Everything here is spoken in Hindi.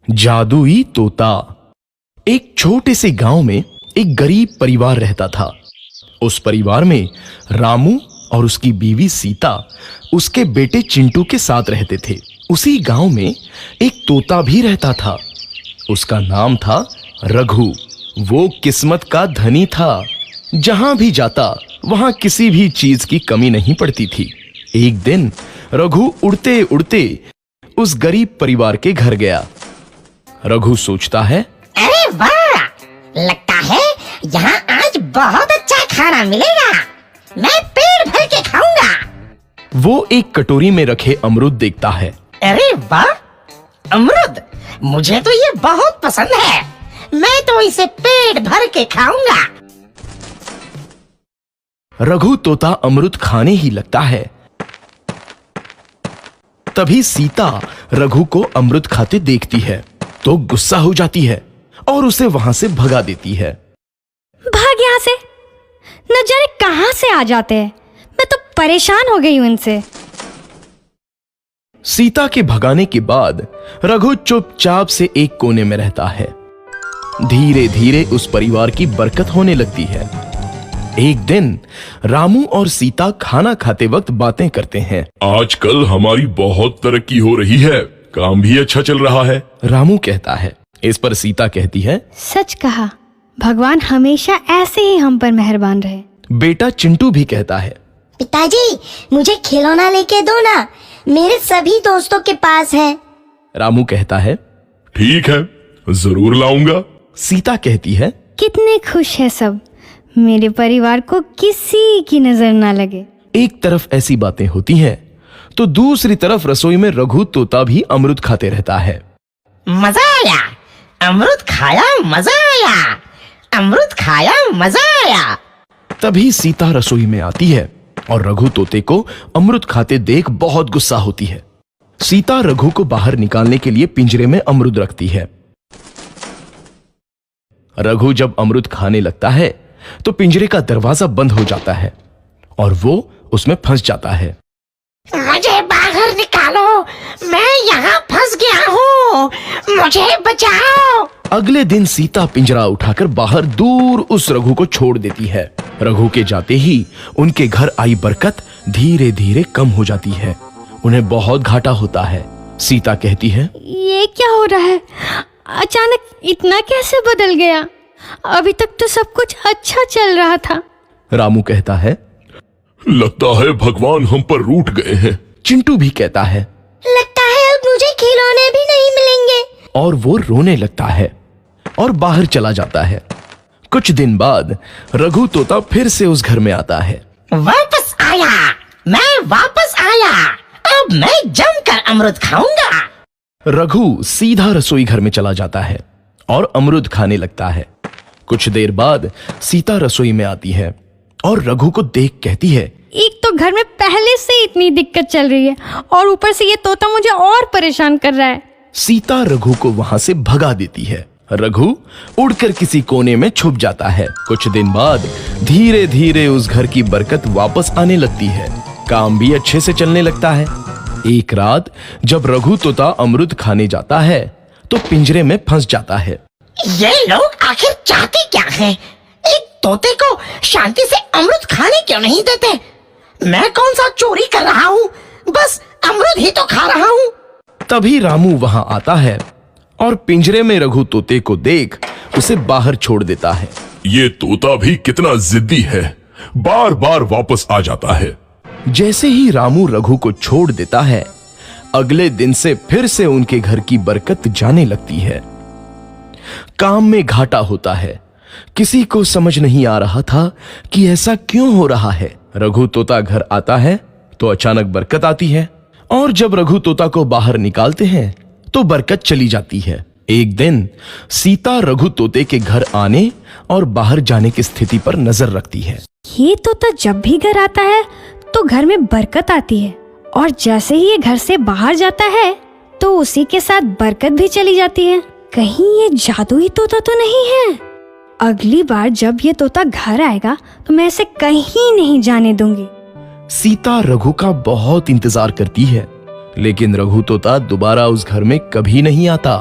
जादुई तोता। एक छोटे से गांव में एक गरीब परिवार रहता था। उस परिवार में रामू और उसकी बीवी सीता उसके बेटे चिंटू के साथ रहते थे। उसी गांव में एक तोता भी रहता था। उसका नाम था रघु। वो किस्मत का धनी था। जहां भी जाता वहां किसी भी चीज की कमी नहीं पड़ती थी। एक दिन रघु उड़ते उड़ते उस गरीब परिवार के घर गया। रघु सोचता है, अरे वाह, लगता है यहाँ आज बहुत अच्छा खाना मिलेगा। मैं पेट भर के खाऊंगा। वो एक कटोरी में रखे अमरूद देखता है। अरे वाह, अमरूद मुझे तो ये बहुत पसंद है। मैं तो इसे पेट भर के खाऊंगा। रघु तोता अमरूद खाने ही लगता है। तभी सीता रघु को अमरूद खाते देखती है तो गुस्सा हो जाती है और उसे वहां से भगा देती है। भाग यहाँ से, न जाने कहां से आ जाते हैं। मैं तो परेशान हो गई हूं इनसे। सीता के भगाने के बाद रघु चुपचाप से एक कोने में रहता है। धीरे धीरे उस परिवार की बरकत होने लगती है। एक दिन रामू और सीता खाना खाते वक्त बातें करते हैं। आजकल हमारी बहुत तरक्की हो रही है, काम भी अच्छा चल रहा है। रामू कहता है। इस पर सीता कहती है, सच कहा, भगवान हमेशा ऐसे ही हम पर मेहरबान रहे। बेटा चिंटू भी कहता है, पिताजी मुझे खिलौना लेके दो ना, मेरे सभी दोस्तों के पास है। रामू कहता है, ठीक है, जरूर लाऊंगा। सीता कहती है, कितने खुश है सब, मेरे परिवार को किसी की नजर ना लगे। एक तरफ ऐसी बातें होती हैं तो दूसरी तरफ रसोई में रघु तोता भी अमरूद खाते रहता है। मजा आया, अमरूद खाया, मजा आया, अमरूद खाया, मजा आया। तभी सीता रसोई में आती है और रघु तोते को अमरूद खाते देख बहुत गुस्सा होती है। सीता रघु को बाहर निकालने के लिए पिंजरे में अमरूद रखती है। रघु जब अमरूद खाने लगता है तो पिंजरे का दरवाजा बंद हो जाता है और वो उसमें फंस जाता है। मुझे बाहर निकालो, मैं यहाँ फंस गया हूँ, मुझे बचाओ। अगले दिन सीता पिंजरा उठाकर बाहर दूर उस रघु को छोड़ देती है। रघु के जाते ही उनके घर आई बरकत धीरे धीरे कम हो जाती है। उन्हें बहुत घाटा होता है। सीता कहती है, ये क्या हो रहा है, अचानक इतना कैसे बदल गया? अभी तक तो सब कुछ अच्छा चल रहा था। रामू कहता है, लगता है भगवान हम पर रूठ गए हैं। चिंटू भी कहता है, लगता है अब मुझे खिलौने भी नहीं मिलेंगे। और वो रोने लगता है और बाहर चला जाता है। कुछ दिन बाद रघु तोता फिर से उस घर में आता है। वापस आया, मैं वापस आया, अब मैं जमकर अमरूद खाऊंगा। रघु सीधा रसोई घर में चला जाता है और अमरूद खाने लगता है। कुछ देर बाद सीता रसोई में आती है और रघु को देख कहती है, एक तो घर में पहले से इतनी दिक्कत चल रही है और ऊपर से ये तोता मुझे और परेशान कर रहा है। सीता रघु को वहां से भगा देती है। रघु उड़कर किसी कोने में छुप जाता है। कुछ दिन बाद धीरे धीरे उस घर की बरकत वापस आने लगती है। काम भी अच्छे से चलने लगता है। एक रात जब रघु तोता अमरूद खाने जाता है तो पिंजरे में फंस जाता है। ये लोग आखिर चाहते क्या हैं? एक तोते को शांति से अमरूद खाने क्यों नहीं देते? मैं कौन सा चोरी कर रहा हूँ? बस अमरूद ही तो खा रहा हूँ। तभी रामू वहां आता है और पिंजरे में रघु तोते को देख उसे बाहर छोड़ देता है। ये तोता भी कितना जिद्दी है, बार बार वापस आ जाता है। जैसे ही रामू रघु को छोड़ देता है, अगले दिन से फिर से उनके घर की बरकत जाने लगती है। काम में घाटा होता है। किसी को समझ नहीं आ रहा था कि ऐसा क्यों हो रहा है। रघु तोता घर आता है तो अचानक बरकत आती है और जब रघु तोता को बाहर निकालते हैं तो बरकत चली जाती है। एक दिन सीता रघु तोते के घर आने और बाहर जाने की स्थिति पर नजर रखती है। ये तोता जब भी घर आता है तो घर में बरकत आती है और जैसे ही ये घर से बाहर जाता है तो उसी के साथ बरकत भी चली जाती है। कहीं ये जादुई तोता तो नहीं है? अगली बार जब ये तोता घर आएगा तो मैं इसे कहीं नहीं जाने दूंगी। सीता रघु का बहुत इंतजार करती है, लेकिन रघु तोता दोबारा उस घर में कभी नहीं आता।